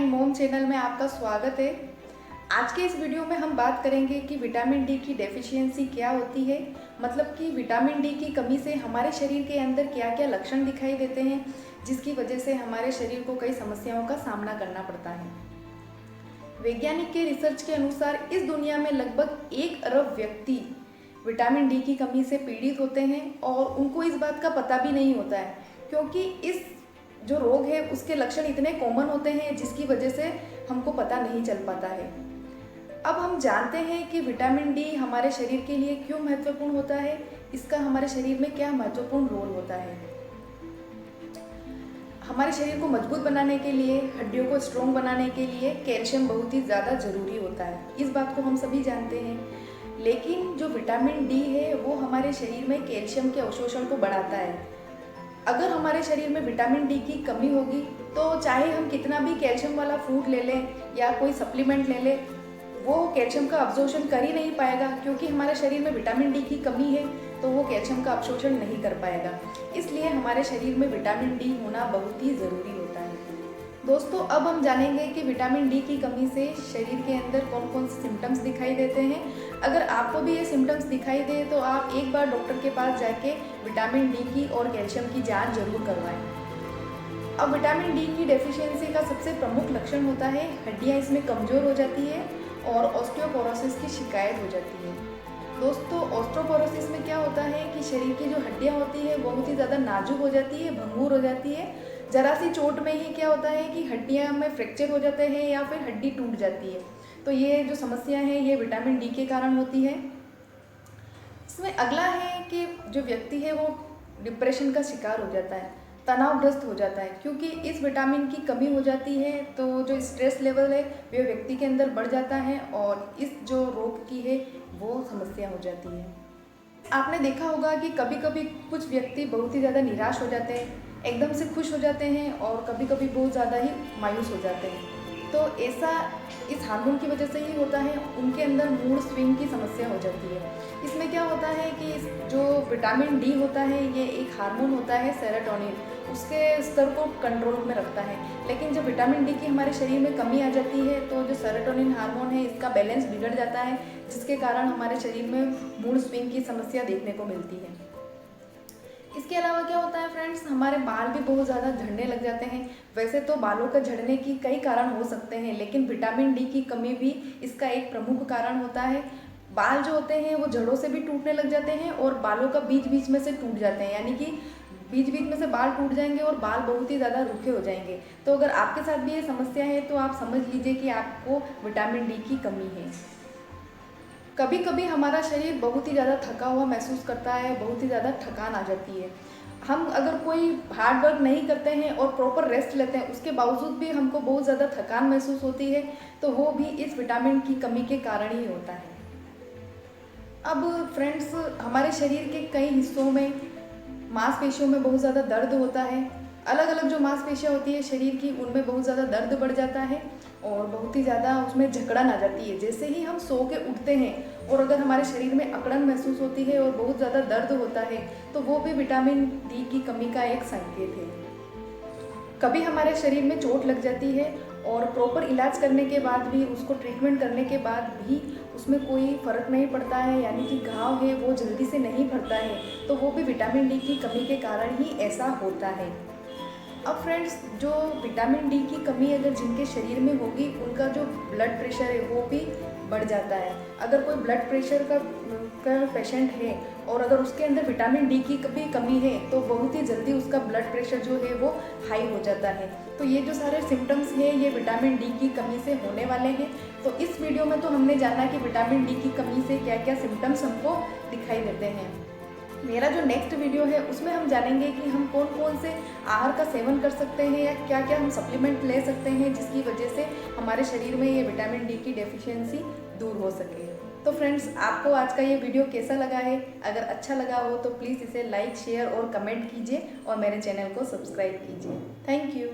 And मोम channel में आपका स्वागत है। आज के इस वीडियो में हम बात करेंगे कि विटामिन डी की डेफिशिएंसी क्या होती है, मतलब कि विटामिन डी की कमी से हमारे शरीर के अंदर क्या क्या लक्षण दिखाई देते हैं, जिसकी वजह से हमारे शरीर को कई समस्याओं का सामना करना पड़ता है। वैज्ञानिक के रिसर्च के अनुसार इस दुनिया में लगभग 1 अरब व्यक्ति विटामिन डी की कमी से पीड़ित होते हैं और उनको इस बात का पता भी नहीं होता है, क्योंकि इस जो रोग है उसके लक्षण इतने कॉमन होते हैं जिसकी वजह से हमको पता नहीं चल पाता है। अब हम जानते हैं कि विटामिन डी हमारे शरीर के लिए क्यों महत्वपूर्ण होता है, इसका हमारे शरीर में क्या महत्वपूर्ण रोल होता है। हमारे शरीर को मजबूत बनाने के लिए, हड्डियों को स्ट्रॉन्ग बनाने के लिए कैल्शियम बहुत ही ज़्यादा ज़रूरी होता है, इस बात को हम सभी जानते हैं। लेकिन जो विटामिन डी है वो हमारे शरीर में कैल्शियम के अवशोषण को बढ़ाता है। अगर हमारे शरीर में विटामिन डी की कमी होगी तो चाहे हम कितना भी कैल्शियम वाला फूड ले लें या कोई सप्लीमेंट ले लें, वो कैल्शियम का अब्जॉर्प्शन कर ही नहीं पाएगा, क्योंकि हमारे शरीर में विटामिन डी की कमी है तो वो कैल्शियम का अब्जॉर्प्शन नहीं कर पाएगा। इसलिए हमारे शरीर में विटामिन डी होना बहुत ही ज़रूरी होता है। दोस्तों, अब हम जानेंगे कि विटामिन डी की कमी से शरीर के अंदर कौन कौन से सिम्टम्स दिखाई देते हैं। अगर आपको भी ये सिम्टम्स दिखाई दे तो आप एक बार डॉक्टर के पास जाके विटामिन डी की और कैल्शियम की जांच जरूर करवाएं। अब विटामिन डी की डेफिशिएंसी का सबसे प्रमुख लक्षण होता है हड्डियाँ इसमें कमज़ोर हो जाती है और ऑस्टियोपोरोसिस की शिकायत हो जाती है। दोस्तों, ऑस्टियोपोरोसिस में क्या होता है कि शरीर की जो हड्डियाँ होती है बहुत ही ज़्यादा नाजुक हो जाती है, भंगुर हो जाती है। ज़रा सी चोट में ही क्या होता है कि हड्डियाँ में फ्रैक्चर हो जाते हैं या फिर हड्डी टूट जाती है। तो ये जो समस्या है ये विटामिन डी के कारण होती है। इसमें अगला है कि जो व्यक्ति है वो डिप्रेशन का शिकार हो जाता है, तनावग्रस्त हो जाता है, क्योंकि इस विटामिन की कमी हो जाती है तो जो स्ट्रेस लेवल है वह व्यक्ति के अंदर बढ़ जाता है और इस जो रोग की है वो समस्या हो जाती है। आपने देखा होगा कि कभी कभी कुछ व्यक्ति बहुत ही ज़्यादा निराश हो जाते हैं, एकदम से खुश हो जाते हैं और कभी कभी बहुत ज़्यादा ही मायूस हो जाते हैं। तो ऐसा इस हार्मोन की वजह से ही होता है, उनके अंदर मूड स्विंग की समस्या हो जाती है। इसमें क्या होता है कि जो विटामिन डी होता है ये एक हार्मोन होता है सेरोटोनिन, उसके स्तर को कंट्रोल में रखता है। लेकिन जब विटामिन डी की हमारे शरीर में कमी आ जाती है तो जो सेरोटोनिन हार्मोन है इसका बैलेंस बिगड़ जाता है, जिसके कारण हमारे शरीर में मूड स्विंग की समस्या देखने को मिलती है। इसके अलावा क्या होता है फ्रेंड्स, हमारे बाल भी बहुत ज़्यादा झड़ने लग जाते हैं। वैसे तो बालों का झड़ने की कई कारण हो सकते हैं, लेकिन विटामिन डी की कमी भी इसका एक प्रमुख कारण होता है। बाल जो होते हैं वो जड़ों से भी टूटने लग जाते हैं और बालों का बीच बीच में से टूट जाते हैं, यानी कि बीच बीच में से बाल टूट जाएंगे और बाल बहुत ही ज़्यादा रूखे हो जाएंगे। तो अगर आपके साथ भी ये समस्या है तो आप समझ लीजिए कि आपको विटामिन डी की कमी है। कभी कभी हमारा शरीर बहुत ही ज़्यादा थका हुआ महसूस करता है, बहुत ही ज़्यादा थकान आ जाती है। हम अगर कोई हार्ड वर्क नहीं करते हैं और प्रॉपर रेस्ट लेते हैं उसके बावजूद भी हमको बहुत ज़्यादा थकान महसूस होती है, तो वो भी इस विटामिन की कमी के कारण ही होता है। अब फ्रेंड्स, हमारे शरीर के कई हिस्सों में मांसपेशियों में बहुत ज़्यादा दर्द होता है। अलग अलग जो मांसपेशियाँ होती है शरीर की उनमें बहुत ज़्यादा दर्द बढ़ जाता है और बहुत ही ज़्यादा उसमें जकड़न आ जाती है। जैसे ही हम सो के उठते हैं और अगर हमारे शरीर में अकड़न महसूस होती है और बहुत ज़्यादा दर्द होता है तो वो भी विटामिन डी की कमी का एक संकेत है। कभी हमारे शरीर में चोट लग जाती है और प्रॉपर इलाज करने के बाद भी, उसको ट्रीटमेंट करने के बाद भी उसमें कोई फ़र्क नहीं पड़ता है, यानी कि घाव है वो जल्दी से नहीं भरता है, तो वो भी विटामिन डी की कमी के कारण ही ऐसा होता है। अब फ्रेंड्स, जो विटामिन डी की कमी अगर जिनके शरीर में होगी उनका जो ब्लड प्रेशर है वो भी बढ़ जाता है। अगर कोई ब्लड प्रेशर का पेशेंट है और अगर उसके अंदर विटामिन डी की भी कमी है तो बहुत ही जल्दी उसका ब्लड प्रेशर जो है वो हाई हो जाता है। तो ये जो सारे सिम्टम्स हैं ये विटामिन डी की कमी से होने वाले हैं। तो इस वीडियो में तो हमने जाना कि विटामिन डी की कमी से क्या क्या सिम्टम्स हमको दिखाई देते हैं। मेरा जो नेक्स्ट वीडियो है उसमें हम जानेंगे कि हम कौन कौन से आहार का सेवन कर सकते हैं या क्या क्या हम सप्लीमेंट ले सकते हैं जिसकी वजह से हमारे शरीर में ये विटामिन डी की डेफिशिएंसी दूर हो सके। तो फ्रेंड्स, आपको आज का ये वीडियो कैसा लगा है? अगर अच्छा लगा हो तो प्लीज़ इसे लाइक, शेयर और कमेंट कीजिए और मेरे चैनल को सब्सक्राइब कीजिए। Thank you.